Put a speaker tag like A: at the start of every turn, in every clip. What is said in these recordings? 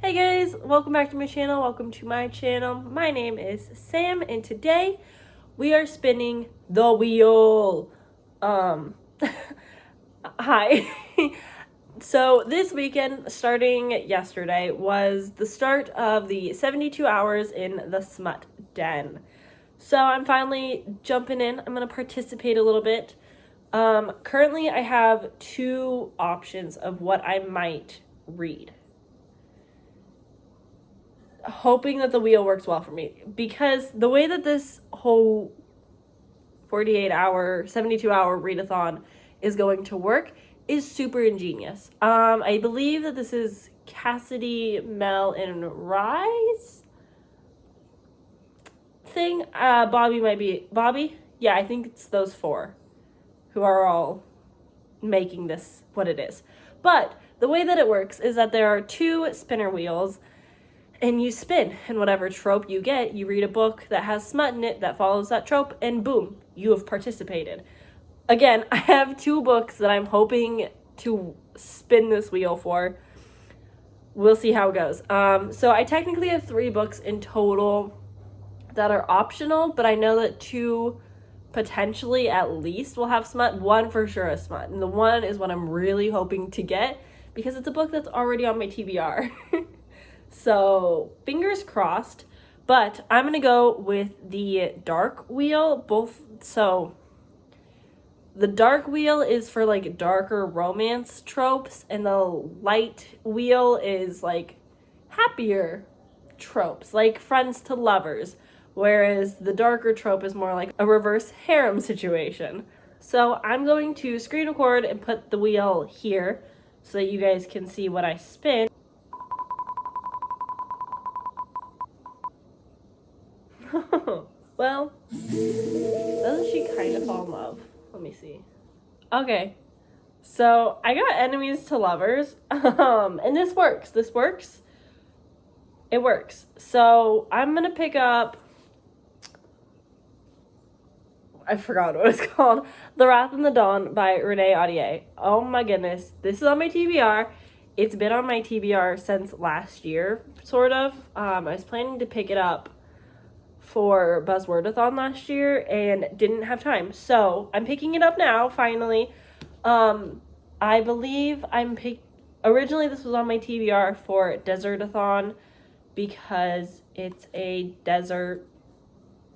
A: Hey guys, welcome back to my channel. Welcome to my channel. My name is Sam and today we are spinning the wheel. Hi. So this weekend, starting yesterday, was the start of the 72 hours in the smut den. So I'm finally jumping in. I'm going to participate a little bit. Currently I have two options of what I might read, hoping that the wheel works well for me, because the way that this whole 48-hour, 72-hour readathon is going to work is super ingenious. I believe that this is Cassidy, Mel, and Rise thing. Bobby might be Bobby. Yeah, I think it's those four who are all making this what it is. But the way that it works is that there are two spinner wheels, and you spin, and whatever trope you get, you read a book that has smut in it that follows that trope, and boom, you have participated. Again, I have two books that I'm hoping to spin this wheel for. We'll see how it goes. So I technically have 3 books in total that are optional, but I know that 2 potentially at least will have smut. 1 for sure has smut, and the 1 is what I'm really hoping to get because it's a book that's already on my TBR. So fingers crossed, but I'm going to go with the dark wheel. So the dark wheel is for like darker romance tropes, and the light wheel is like happier tropes, like friends to lovers, whereas the darker trope is more like a reverse harem situation. So I'm going to screen record and put the wheel here so that you guys can see what I spin. Well, doesn't she kind of fall in love? Let me see. Okay, so I got enemies to lovers, and this works. It works. So I'm gonna pick up, I forgot what it's called, The Wrath and the Dawn by Renee Audier. Oh my goodness, this is on my TBR. It's been on my TBR since last year, sort of. I was planning to pick it up for Buzzwordathon last year and didn't have time, so I'm picking it up now finally. I believe originally this was on my TBR for Desertathon because it's a desert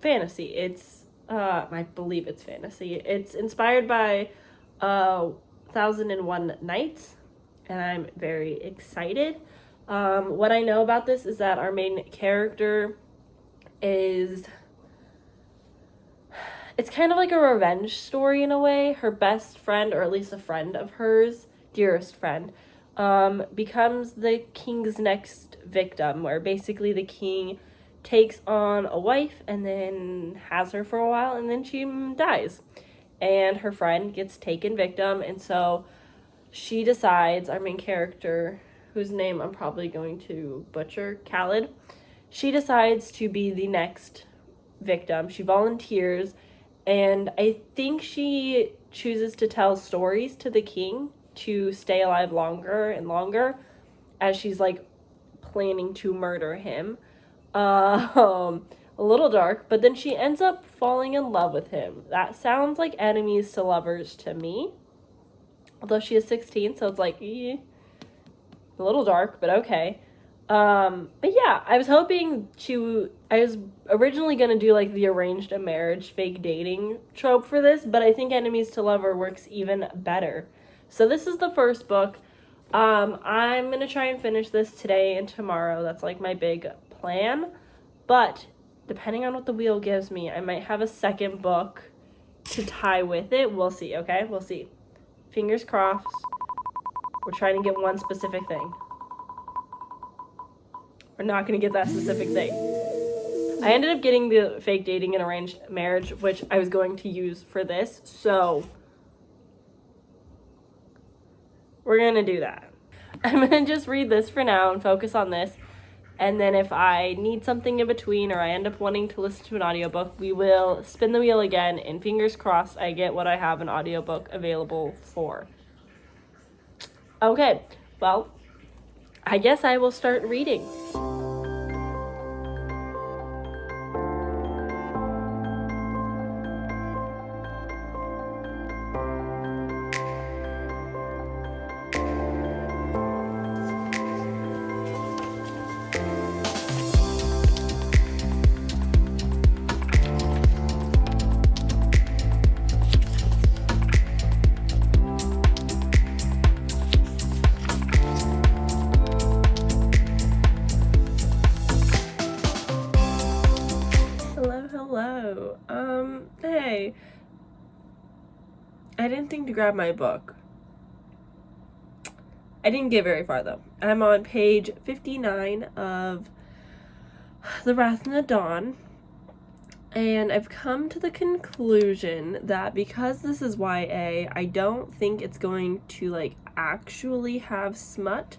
A: fantasy. It's I believe it's fantasy. It's inspired by 1001 Nights, and I'm very excited. What I know about this is that our main character it's kind of like a revenge story in a way. Her best friend, or at least a friend of hers, dearest friend, becomes the king's next victim, where basically the king takes on a wife and then has her for a while and then she dies. And her friend gets taken victim, and so she decides, our main character, whose name I'm probably going to butcher, Khaled, she decides to be the next victim. She volunteers, and I think she chooses to tell stories to the king to stay alive longer and longer as she's like planning to murder him. A little dark, but then she ends up falling in love with him. That sounds like enemies to lovers to me. Although she is 16, so it's like a little dark, but okay. But yeah, I was originally gonna do like the arranged a marriage fake dating trope for this, but I think enemies to lover works even better. So this is the first book. I'm gonna try and finish this today and tomorrow. That's like my big plan, but depending on what the wheel gives me, I might have a second book to tie with it. We'll see. Okay, we'll see. Fingers crossed. We're trying to get one specific thing. We're not going to get that specific thing. I ended up getting the fake dating and arranged marriage, which I was going to use for this, so we're going to do that. I'm going to just read this for now and focus on this, and then if I need something in between or I end up wanting to listen to an audiobook, we will spin the wheel again, and fingers crossed I get what I have an audiobook available for. Okay, well, I guess I will start reading. Hello. Hey. I didn't think to grab my book. I didn't get very far though. I'm on page 59 of The Wrath and the Dawn, and I've come to the conclusion that because this is YA, I don't think it's going to like actually have smut,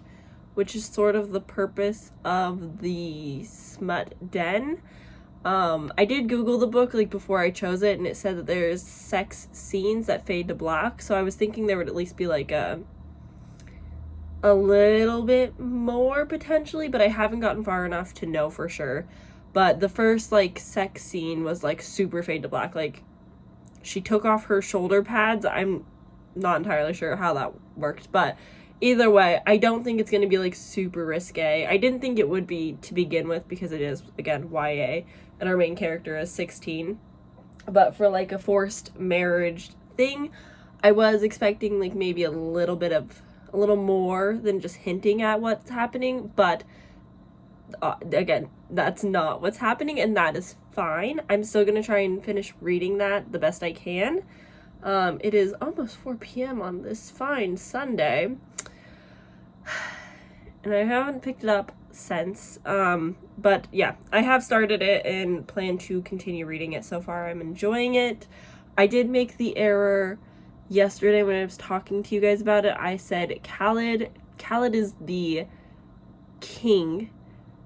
A: which is sort of the purpose of the smut den. I did Google the book like before I chose it, and it said that there's sex scenes that fade to black, so I was thinking there would at least be like a little bit more potentially, but I haven't gotten far enough to know for sure. But the first like sex scene was like super fade to black, like she took off her shoulder pads. I'm not entirely sure how that worked, but either way, I don't think it's going to be like super risque. I didn't think it would be to begin with because it is, again, YA, and our main character is 16. But for like a forced marriage thing, I was expecting like maybe a little more than just hinting at what's happening, but again, that's not what's happening, and that is fine. I'm still going to try and finish reading that the best I can. It is almost 4 p.m. on this fine Sunday, and I haven't picked it up since, but yeah, I have started it and plan to continue reading it. So far, I'm enjoying it. I did make the error yesterday when I was talking to you guys about it. I said Khaled is the king,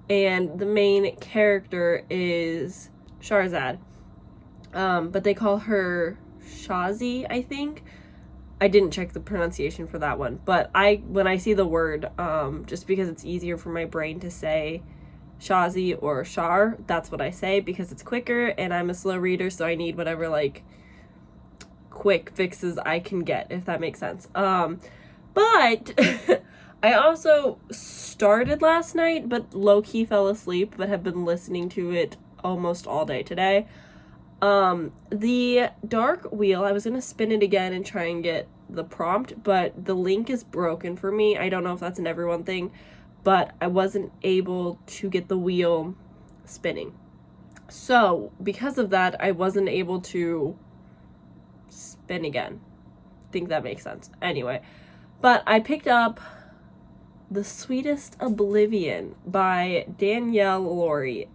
A: and the main character is Shahrazad, but they call her Shazi, I think. I didn't check the pronunciation for that one, but when I see the word, just because it's easier for my brain to say Shazi or Shar, that's what I say because it's quicker, and I'm a slow reader, so I need whatever like quick fixes I can get, if that makes sense. But I also started last night, but low-key fell asleep, but have been listening to it almost all day today. The Dark Wheel, I was gonna spin it again and try and get the prompt, but the link is broken for me. I don't know if that's an everyone thing, but I wasn't able to get the wheel spinning. So, because of that, I wasn't able to spin again. I think that makes sense. Anyway, but I picked up The Sweetest Oblivion by Danielle Laurie.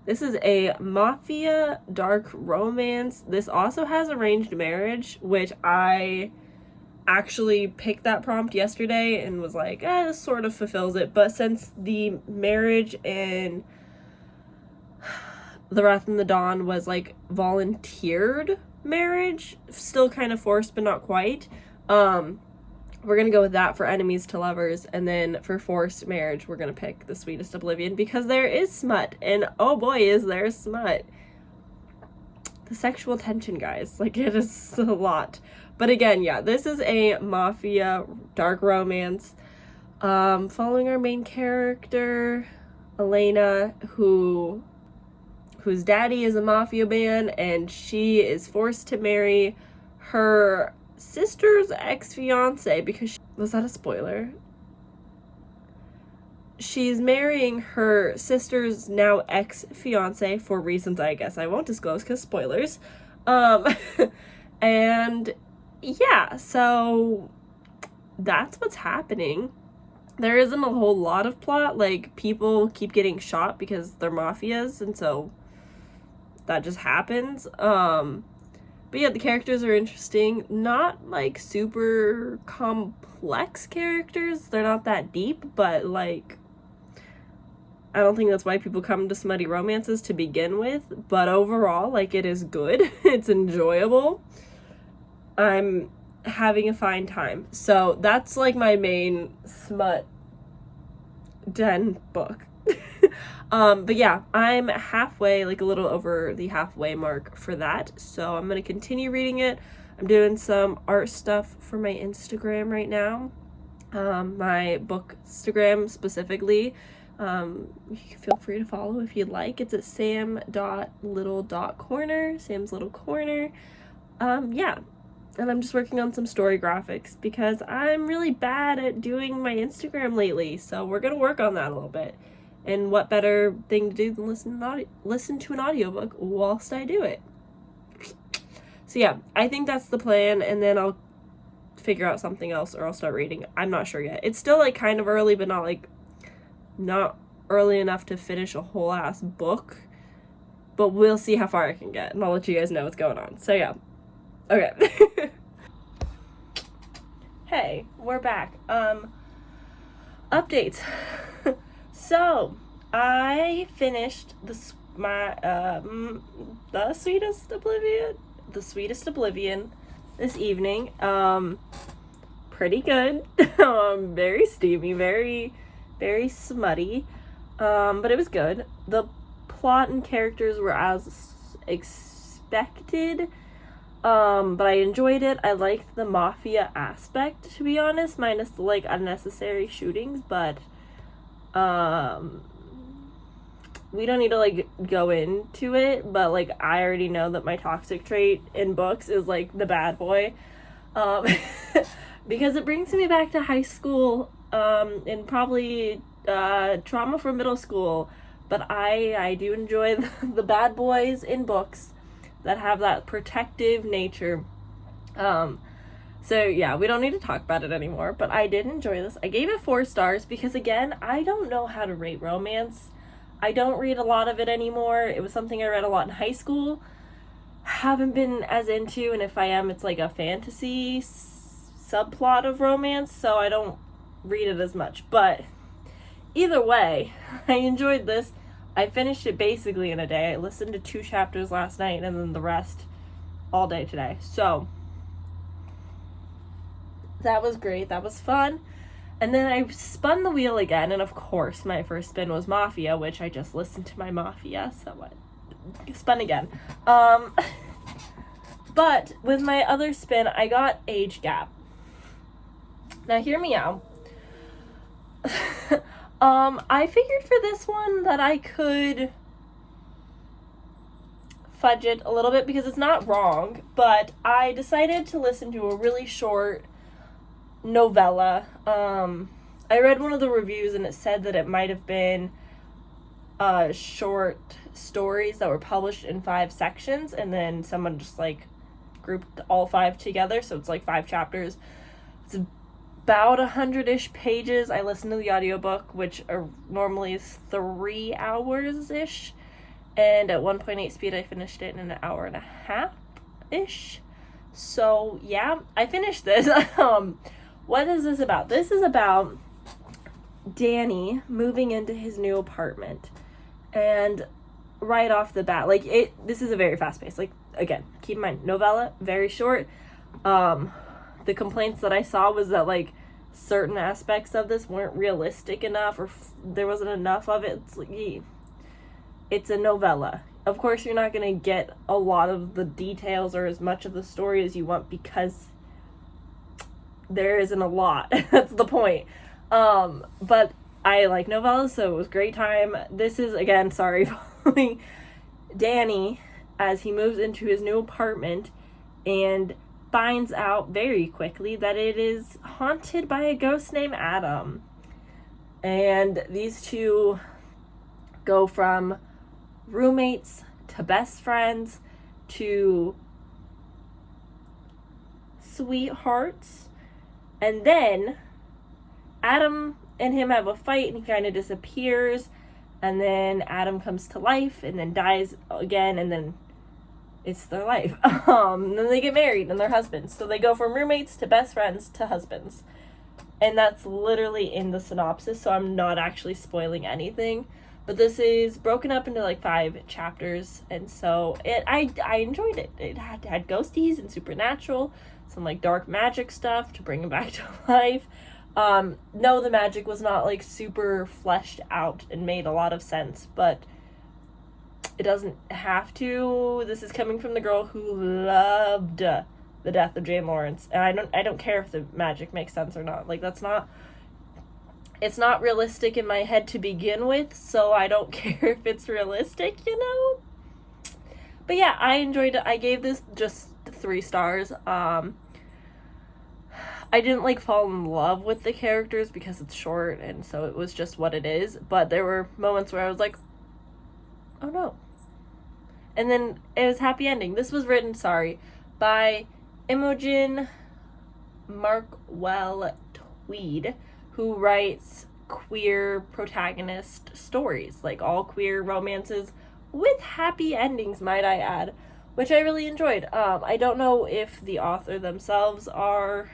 A: This is a mafia dark romance. This also has arranged marriage, which I actually picked that prompt yesterday and was like, this sort of fulfills it. But since the marriage in The Wrath and the Dawn was like volunteered marriage, still kind of forced but not quite, we're going to go with that for enemies to lovers, and then for forced marriage, we're going to pick The Sweetest Oblivion, because there is smut, and oh boy, is there smut. The sexual tension, guys, like, it is a lot. But again, yeah, this is a mafia dark romance, following our main character, Elena, whose daddy is a mafia man, and she is forced to marry her sister's ex-fiance because was that a spoiler? She's marrying her sister's now ex-fiance for reasons I guess I won't disclose because spoilers. And yeah, so that's what's happening. There isn't a whole lot of plot, like people keep getting shot because they're mafias, and so that just happens. But yeah, the characters are interesting. Not, like, super complex characters. They're not that deep, but, like, I don't think that's why people come to smutty romances to begin with. But overall, like, it is good. It's enjoyable. I'm having a fine time. So that's like my main smut den book. But yeah, I'm halfway, like a little over the halfway mark for that. So I'm going to continue reading it. I'm doing some art stuff for my Instagram right now. My book Instagram specifically. You can feel free to follow if you'd like. It's at sam.little.corner, Sam's Little Corner. Yeah. And I'm just working on some story graphics because I'm really bad at doing my Instagram lately. So we're going to work on that a little bit. And what better thing to do than listen to an audiobook whilst I do it. So yeah, I think that's the plan, and then I'll figure out something else or I'll start reading. I'm not sure yet. It's still like kind of early, but not early enough to finish a whole ass book. But we'll see how far I can get, and I'll let you guys know what's going on. So yeah. Okay. Hey, we're back. Updates. So, I finished the Sweetest Oblivion this evening. Pretty good. Very steamy, very, very smutty. But it was good. The plot and characters were as expected. But I enjoyed it. I liked the mafia aspect, to be honest, minus the unnecessary shootings, but we don't need to go into it, but I already know that my toxic trait in books is the bad boy, because it brings me back to high school, and probably trauma from middle school, but I do enjoy the bad boys in books that have that protective nature. So yeah, we don't need to talk about it anymore, but I did enjoy this. I gave it 4 stars because, again, I don't know how to rate romance. I don't read a lot of it anymore. It was something I read a lot in high school. Haven't been as into, and if I am, it's a fantasy subplot of romance, so I don't read it as much. But either way, I enjoyed this. I finished it basically in a day. I listened to 2 chapters last night and then the rest all day today. So that was great. That was fun. And then I spun the wheel again, and of course my first spin was Mafia, which I just listened to my Mafia, so I spun again. But with my other spin, I got Age Gap. Now hear me out. I figured for this one that I could fudge it a little bit because it's not wrong, but I decided to listen to a really short novella. I read one of the reviews and it said that it might have been short stories that were published in 5 sections, and then someone just grouped all 5 together, so it's 5 chapters. It's about 100-ish pages. I listened to the audiobook, which normally is 3 hours-ish, and at 1.8 speed I finished it in an hour and a half-ish. So yeah, I finished this. What is this about? This is about Danny moving into his new apartment, and right off the bat, this is a very fast pace. Again, keep in mind, novella, very short. The complaints that I saw was that certain aspects of this weren't realistic enough, or there wasn't enough of it. It's a novella. Of course, you're not gonna get a lot of the details or as much of the story as you want because there isn't a lot. That's the point. But I like novellas, so it was a great time. This is, again, following Danny as he moves into his new apartment and finds out very quickly that it is haunted by a ghost named Adam. And these two go from roommates to best friends to sweethearts. And then Adam and him have a fight and he kind of disappears, and then Adam comes to life and then dies again, and then it's their life. And then they get married and they're husbands. So they go from roommates to best friends to husbands. And that's literally in the synopsis, so I'm not actually spoiling anything. But this is broken up into 5 chapters, and so I enjoyed it. It had ghosties and supernatural. some like dark magic stuff to bring him back to life. No, the magic was not like super fleshed out and made a lot of sense, but it doesn't have to. This is coming from the girl who loved the death of Jane Lawrence, and I don't care if the magic makes sense or not. Like, it's not realistic in my head to begin with, so I don't care if it's realistic, you know? But yeah, I enjoyed it. I gave this just 3 stars. I didn't like fall in love with the characters because it's short, and so it was just what it is. But there were moments where I was like, oh no. And then it was happy ending. This was written, by Imogen Markwell Tweed, who writes queer protagonist stories, like all queer romances with happy endings, might I add, which I really enjoyed. I don't know if the author themselves are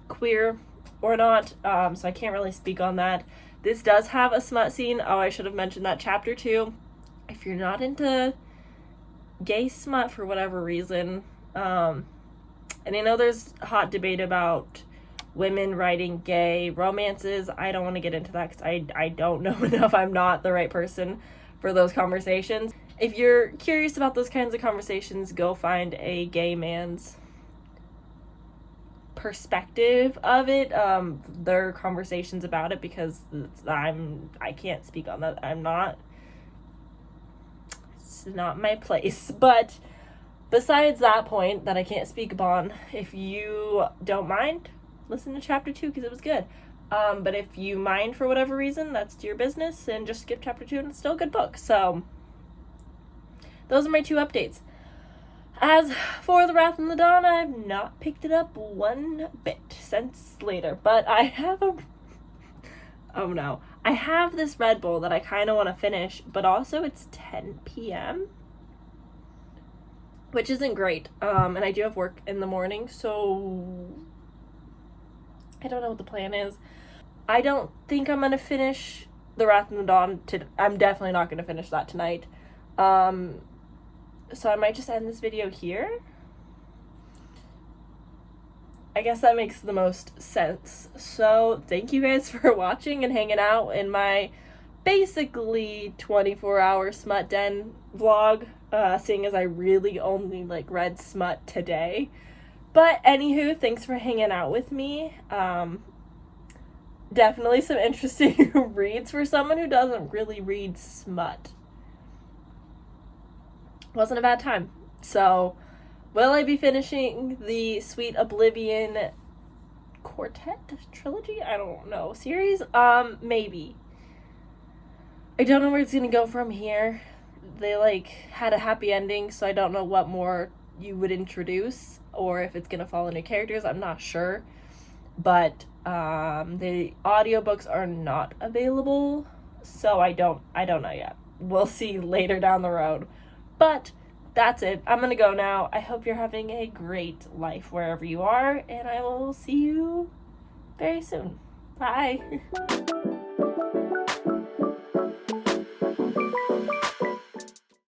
A: queer or not, so I can't really speak on that. This does have a smut scene. Oh, I should have mentioned that. Chapter 2, if you're not into gay smut for whatever reason, and I know there's hot debate about women writing gay romances. I don't want to get into that because I don't know enough. I'm not the right person for those conversations. If you're curious about those kinds of conversations, go find a gay man's perspective of it. There are conversations about it because I can't speak on that. It's not my place. But besides that point that I can't speak upon, if you don't mind, listen to chapter 2 because it was good. But if you mind for whatever reason, that's your business, and just skip chapter 2 and it's still a good book. So those are my 2 updates. As for The Wrath and the Dawn, I've not picked it up one bit since later, but I have I have this Red Bull that I kind of want to finish, but also it's 10 p.m., which isn't great, and I do have work in the morning, so I don't know what the plan is. I don't think I'm going to finish The Wrath and the Dawn. I'm definitely not going to finish that tonight. So I might just end this video here. I guess that makes the most sense. So thank you guys for watching and hanging out in my basically 24-hour smut den vlog, seeing as I really only read smut today. But anywho, thanks for hanging out with me. Definitely some interesting reads for someone who doesn't really read smut. Wasn't a bad time. So, will I be finishing the Sweet Oblivion Quartet Trilogy? I don't know. Series? Maybe. I don't know where it's gonna go from here. They, had a happy ending, so I don't know what more you would introduce, or if it's gonna follow new characters. I'm not sure. But, the audiobooks are not available, so I don't know yet. We'll see later down the road. But that's it. I'm gonna go now. I hope you're having a great life wherever you are, and I will see you very soon. Bye.